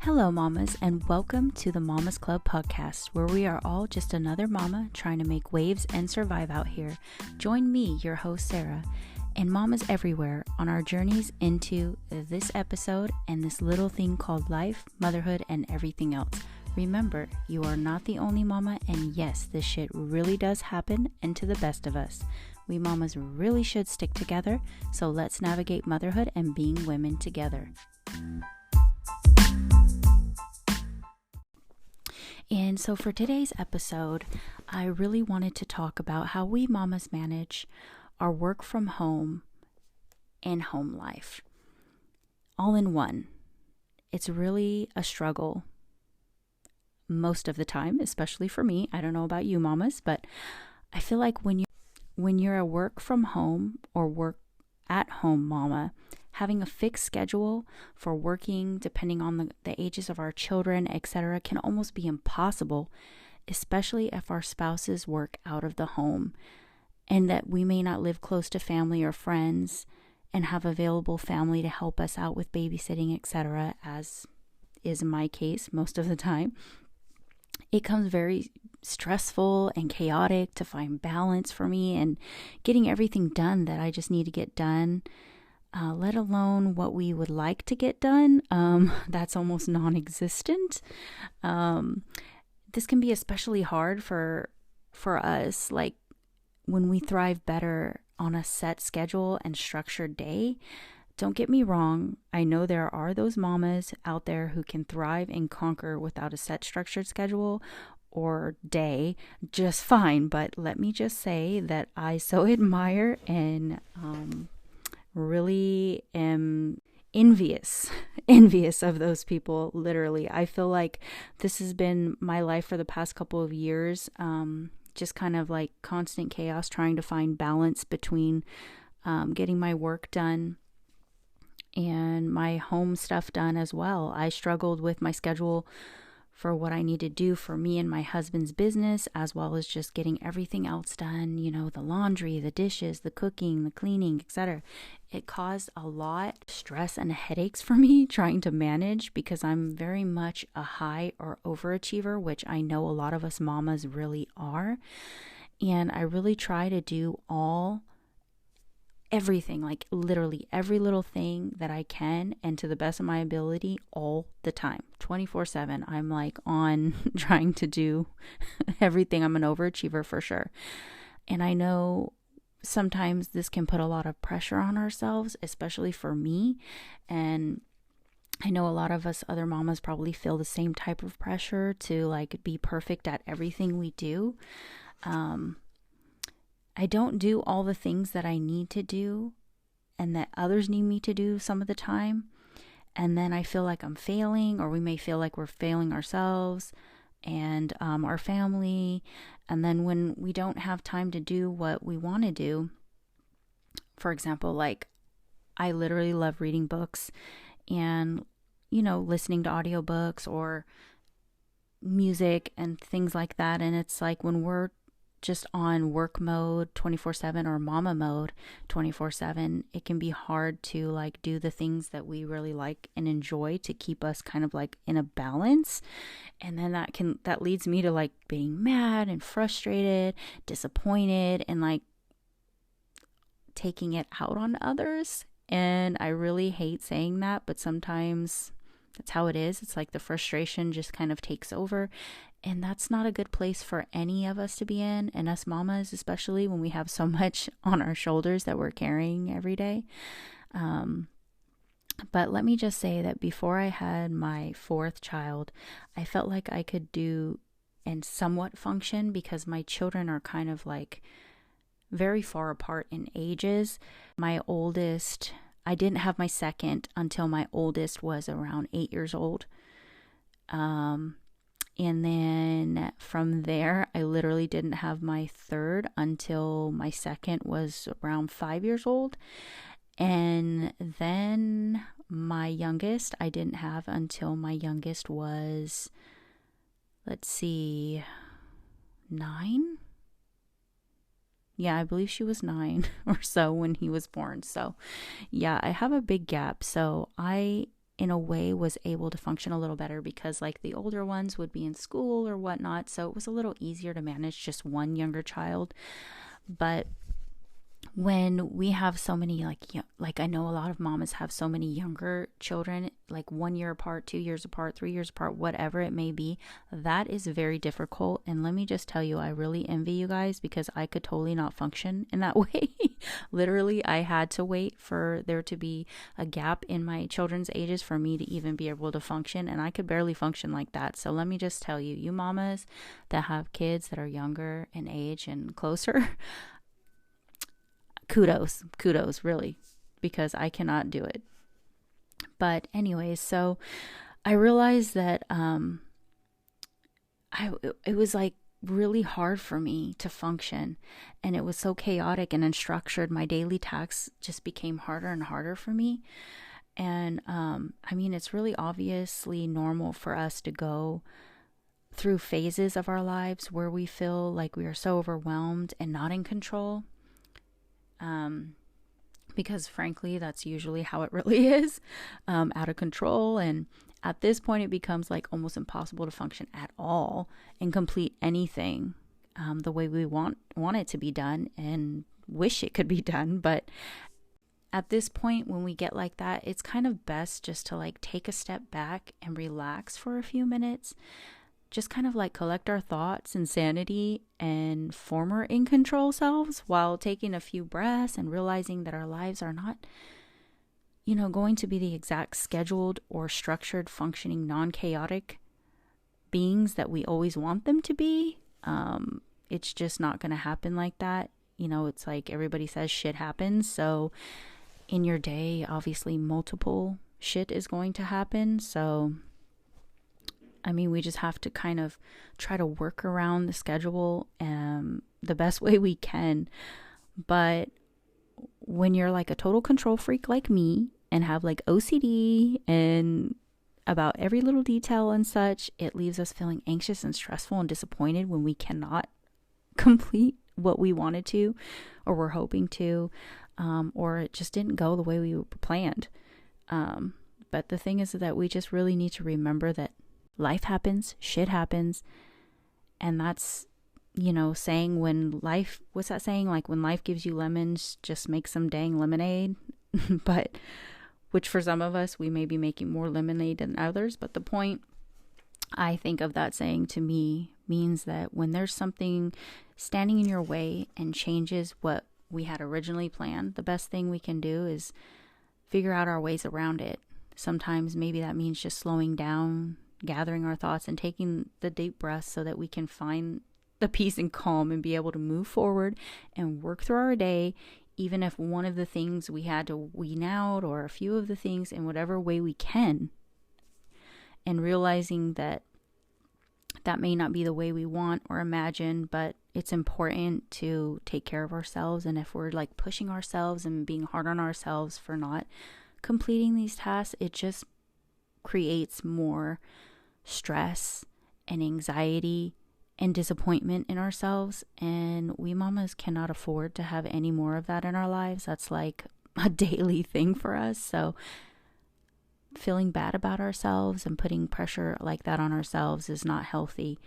Hello, mamas, and welcome to the Mamas Club podcast, where we are all just another mama trying to make waves and survive out here. Join me, your host, Sarah, and mamas everywhere on our journeys into this episode and this little thing called life, motherhood, and everything else. Remember, you are not the only mama, and yes, this shit really does happen, and to the best of us. We mamas really should stick together, so let's navigate motherhood and being women together. And so for today's episode, I really wanted to talk about how we mamas manage our work from home and home life all in one. It's really a struggle most of the time, especially for me. I don't know about you mamas, but I feel like when you're a work from home or work at home mama, having a fixed schedule for working, depending on the ages of our children, etc., can almost be impossible, especially if our spouses work out of the home and that we may not live close to family or friends and have available family to help us out with babysitting, etc., as is my case most of the time. It comes very stressful and chaotic to find balance for me and getting everything done that I just need to get done. Let alone what we would like to get done. That's almost non-existent. This can be especially hard for us, like when we thrive better on a set schedule and structured day. Don't get me wrong. I know there are those mamas out there who can thrive and conquer without a set structured schedule or day just fine. But let me just say that I so admire and really am envious of those people. Literally, I feel like this has been my life for the past couple of years, just kind of like constant chaos, trying to find balance between getting my work done and my home stuff done as well. I struggled with my schedule for what I need to do for me and my husband's business, as well as just getting everything else done, the laundry, the dishes, the cooking, the cleaning, etc. It caused a lot of stress and headaches for me trying to manage, because I'm very much a high or overachiever, which I know a lot of us mamas really are. And I really try to do everything, like literally every little thing that I can, and to the best of my ability all the time, 24/7. I'm like on trying to do everything. I'm an overachiever for sure. And I know sometimes this can put a lot of pressure on ourselves, especially for me. And I know a lot of us other mamas probably feel the same type of pressure to like be perfect at everything we do. I don't do all the things that I need to do and that others need me to do some of the time. And then I feel like I'm failing, or we may feel like we're failing ourselves and our family. And then when we don't have time to do what we want to do, for example, like I literally love reading books and, listening to audiobooks or music and things like that. And it's like when we're just on work mode 24/7 or mama mode 24/7, it can be hard to like do the things that we really like and enjoy to keep us kind of like in a balance. And then that leads me to like being mad and frustrated, disappointed, and like taking it out on others. And I really hate saying that, but sometimes that's how it is. It's like the frustration just kind of takes over. And that's not a good place for any of us to be in, and us mamas, especially when we have so much on our shoulders that we're carrying every day. But let me just say that before I had my fourth child, I felt like I could do and somewhat function, because my children are kind of like very far apart in ages. My oldest, I didn't have my second until my oldest was around 8 years old. And then from there, I literally didn't have my third until my second was around 5 years old. And then my youngest, I didn't have until my youngest was, 9? Yeah, I believe she was 9 or so when he was born. So yeah, I have a big gap. So I in a way was able to function a little better because like the older ones would be in school or whatnot. So it was a little easier to manage just one younger child. But when we have so many, like I know a lot of mamas have so many younger children, like 1 year apart, 2 years apart, 3 years apart, whatever it may be, that is very difficult. And let me just tell you, I really envy you guys because I could totally not function in that way. Literally, I had to wait for there to be a gap in my children's ages for me to even be able to function. And I could barely function like that. So let me just tell you, you mamas that have kids that are younger in age and closer, kudos really, because I cannot do it. But anyways, so I realized that it was like really hard for me to function, and it was so chaotic and unstructured. My daily tasks just became harder and harder for me. And I mean, it's really obviously normal for us to go through phases of our lives where we feel like we are so overwhelmed and not in control. Because frankly, that's usually how it really is, out of control. And at this point, it becomes like almost impossible to function at all and complete anything the way we want it to be done and wish it could be done. But at this point, when we get like that, it's kind of best just to like take a step back and relax for a few minutes. Just kind of like collect our thoughts and sanity and former in control selves while taking a few breaths and realizing that our lives are not, going to be the exact scheduled or structured, functioning, non-chaotic beings that we always want them to be. It's just not going to happen like that. It's like everybody says shit happens. So in your day, obviously multiple shit is going to happen. So I mean, we just have to kind of try to work around the schedule the best way we can. But when you're like a total control freak like me and have like OCD and about every little detail and such, it leaves us feeling anxious and stressful and disappointed when we cannot complete what we wanted to or were hoping to, or it just didn't go the way we planned. But the thing is that we just really need to remember that life happens, shit happens, and that's, saying what's that saying? Like when life gives you lemons, just make some dang lemonade. But, which for some of us, we may be making more lemonade than others. But the point I think of that saying to me means that when there's something standing in your way and changes what we had originally planned, the best thing we can do is figure out our ways around it. Sometimes maybe that means just slowing down, gathering our thoughts and taking the deep breaths so that we can find the peace and calm and be able to move forward and work through our day, even if one of the things we had to wean out or a few of the things in whatever way we can, and realizing that may not be the way we want or imagine, but it's important to take care of ourselves. And if we're like pushing ourselves and being hard on ourselves for not completing these tasks, it just creates more stress and anxiety and disappointment in ourselves. And we mamas cannot afford to have any more of that in our lives. That's like a daily thing for us. So feeling bad about ourselves and putting pressure like that on ourselves is not healthy.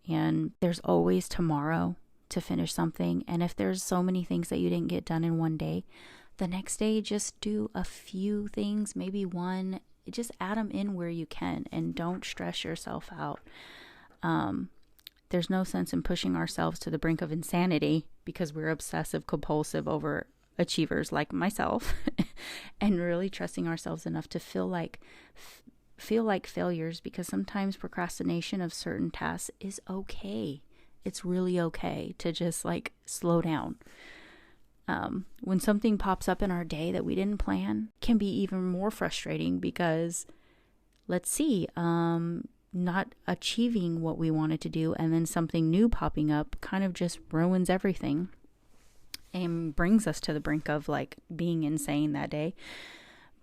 And there's always tomorrow to finish something. And if there's so many things that you didn't get done in one day, the next day just do a few things, maybe one. Just add them in where you can and don't stress yourself out. There's no sense in pushing ourselves to the brink of insanity because we're obsessive compulsive over achievers like myself and really trusting ourselves enough to feel like failures, because sometimes procrastination of certain tasks is okay. It's really okay to just like slow down. When something pops up in our day that we didn't plan, can be even more frustrating because not achieving what we wanted to do and then something new popping up kind of just ruins everything and brings us to the brink of like being insane that day.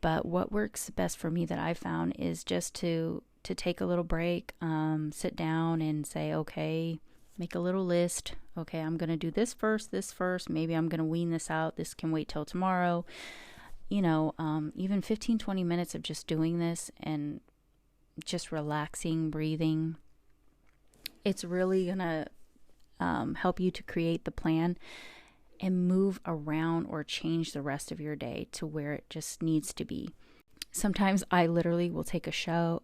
But what works best for me that I found is just to take a little break, sit down and say, okay, make a little list. Okay, I'm going to do this first. Maybe I'm going to wean this out. This can wait till tomorrow. even 15-20 minutes of just doing this and just relaxing, breathing, it's really gonna help you to create the plan and move around or change the rest of your day to where it just needs to be. Sometimes I literally will take a show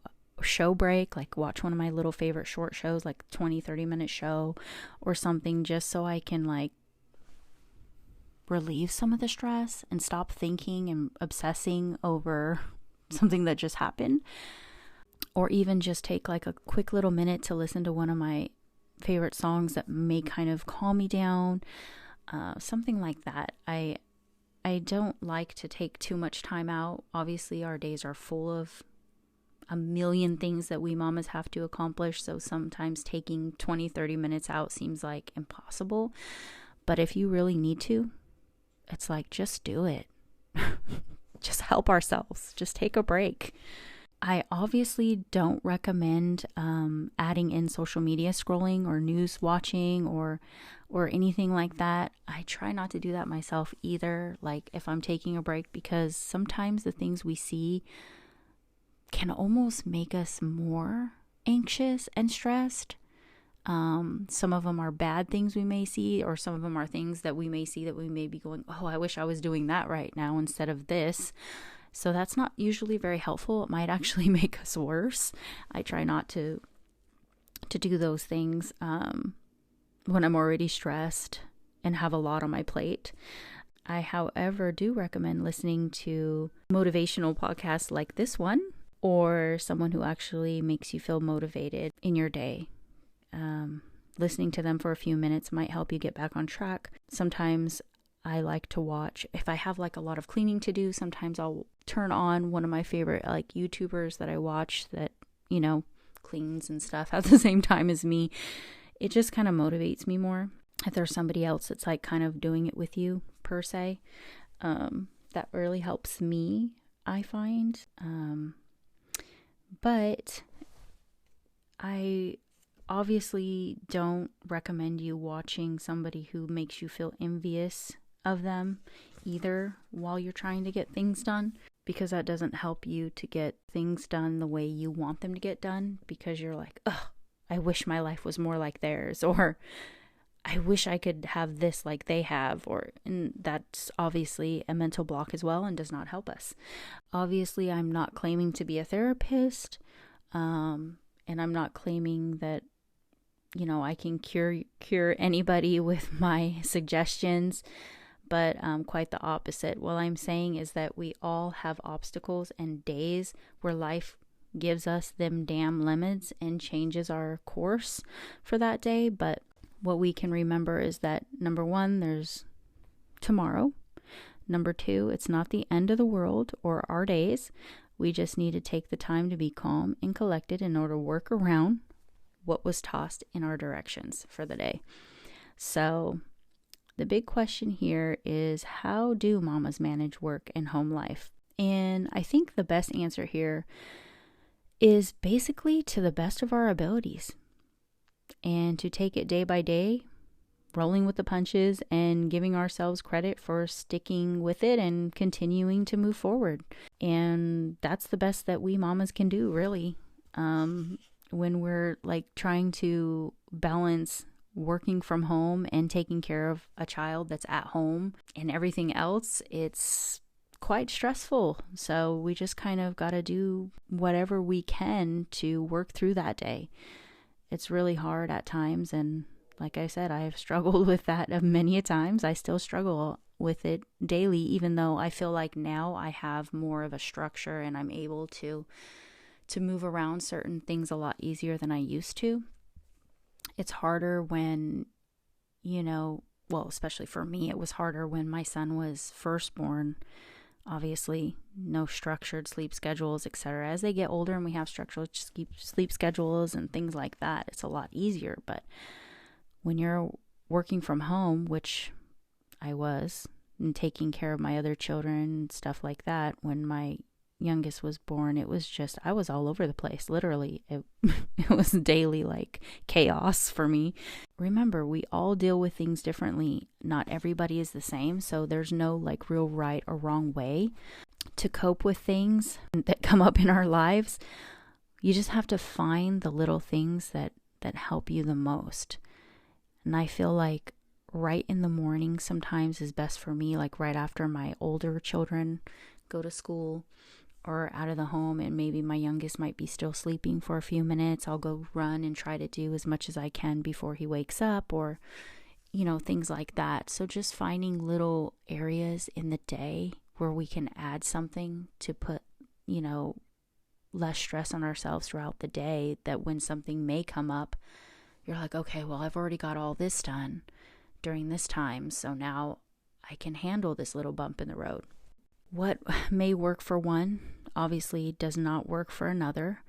break, like watch one of my little favorite short shows, like 20-30 minute show or something, just so I can like relieve some of the stress and stop thinking and obsessing over something that just happened. Or even just take like a quick little minute to listen to one of my favorite songs that may kind of calm me down. Something like that. I don't like to take too much time out. Obviously, our days are full of a million things that we mamas have to accomplish. So sometimes taking 20-30 minutes out seems like impossible. But if you really need to, it's like, just do it. Just help ourselves. Just take a break. I obviously don't recommend adding in social media scrolling or news watching or anything like that. I try not to do that myself either, like if I'm taking a break, because sometimes the things we see can almost make us more anxious and stressed. Some of them are bad things we may see, or some of them are things that we may see that we may be going, oh, I wish I was doing that right now instead of this. So that's not usually very helpful. It might actually make us worse. I try not to do those things when I'm already stressed and have a lot on my plate. I, however, do recommend listening to motivational podcasts like this one, or someone who actually makes you feel motivated in your day. Listening to them for a few minutes might help you get back on track. Sometimes I like to watch, if I have like a lot of cleaning to do, sometimes I'll turn on one of my favorite like YouTubers that I watch that, cleans and stuff at the same time as me. It just kind of motivates me more. If there's somebody else that's like kind of doing it with you per se, that really helps me, I find. But I obviously don't recommend you watching somebody who makes you feel envious of them either while you're trying to get things done, because that doesn't help you to get things done the way you want them to get done, because you're like, oh, I wish my life was more like theirs, or I wish I could have this like they have, and that's obviously a mental block as well and does not help us. Obviously, I'm not claiming to be a therapist, and I'm not claiming that I can cure anybody with my suggestions, but quite the opposite. What I'm saying is that we all have obstacles and days where life gives us them damn lemons and changes our course for that day. But what we can remember is that, number one, there's tomorrow. Number two, it's not the end of the world or our days. We just need to take the time to be calm and collected in order to work around what was tossed in our directions for the day. So the big question here is, how do mamas manage work and home life? And I think the best answer here is basically to the best of our abilities, and to take it day by day, rolling with the punches and giving ourselves credit for sticking with it and continuing to move forward. And that's the best that we mamas can do, really. When we're like trying to balance working from home and taking care of a child that's at home and everything else, it's quite stressful. So we just kind of got to do whatever we can to work through that day. It's really hard at times, and like I said, I have struggled with that many a times. I still struggle with it daily, even though I feel like now I have more of a structure and I'm able to move around certain things a lot easier than I used to. It's harder when, especially for me, it was harder when my son was first born. Obviously, no structured sleep schedules, etc. As they get older and we have structured sleep schedules and things like that, it's a lot easier. But when you're working from home, which I was, and taking care of my other children and stuff like that, when my youngest was born, it was just, I was all over the place. Literally, it was daily like chaos for me. remember, we all deal with things differently. Not everybody is the same, so there's no like real right or wrong way to cope with things that come up in our lives. You just have to find the little things that help you the most. And I feel like right in the morning sometimes is best for me, like right after my older children go to school or out of the home, and maybe my youngest might be still sleeping for a few minutes. I'll go run and try to do as much as I can before he wakes up, or things like that. So just finding little areas in the day where we can add something to put less stress on ourselves throughout the day, that when something may come up, you're like, okay, well, I've already got all this done during this time, so now I can handle this little bump in the road. What may work for one obviously does not work for another,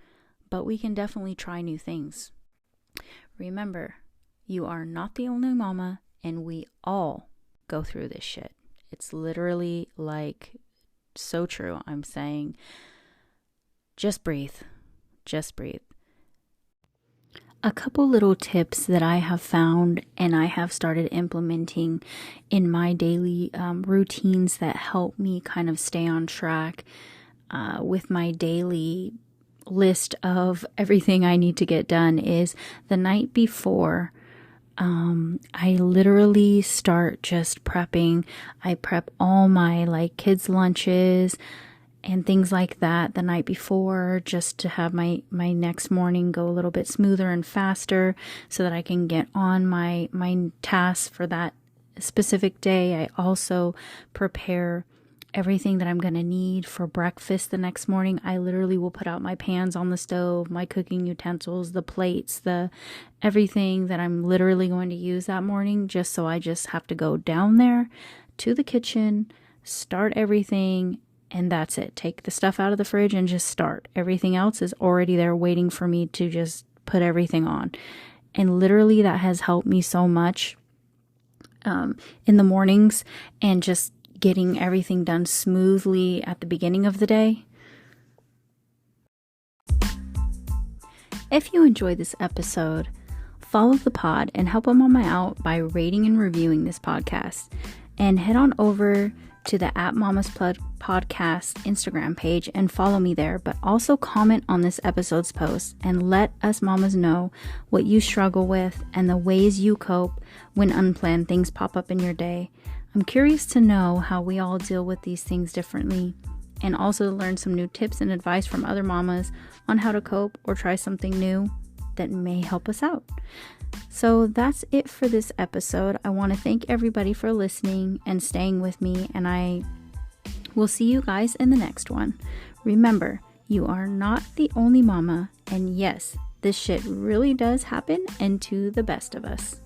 but we can definitely try new things. Remember, you are not the only mama, and we all go through this shit. It's literally like so true. I'm saying, just breathe. Just breathe. A couple little tips that I have found and I have started implementing in my daily routines that help me kind of stay on track with my daily list of everything I need to get done is the night before. I literally start just prepping. I prep all my kids' lunches and things like that the night before, just to have my next morning go a little bit smoother and faster, so that I can get on my tasks for that specific day. I also prepare everything that I'm going to need for breakfast the next morning. I literally will put out my pans on the stove, my cooking utensils, the plates, everything that I'm literally going to use that morning, just so I just have to go down there to the kitchen, start everything, and that's it. Take the stuff out of the fridge and just start. Everything else is already there waiting for me to just put everything on. And literally that has helped me so much in the mornings, and just getting everything done smoothly at the beginning of the day. If you enjoyed this episode, follow the pod and help a mama out by rating and reviewing this podcast. And head on over to the @MamasPodcast Instagram page and follow me there, but also comment on this episode's post and let us mamas know what you struggle with and the ways you cope when unplanned things pop up in your day. I'm curious to know how we all deal with these things differently, and also learn some new tips and advice from other mamas on how to cope or try something new that may help us out. So that's it for this episode. I want to thank everybody for listening and staying with me, and I will see you guys in the next one. Remember, you are not the only mama, and yes, this shit really does happen, and to the best of us.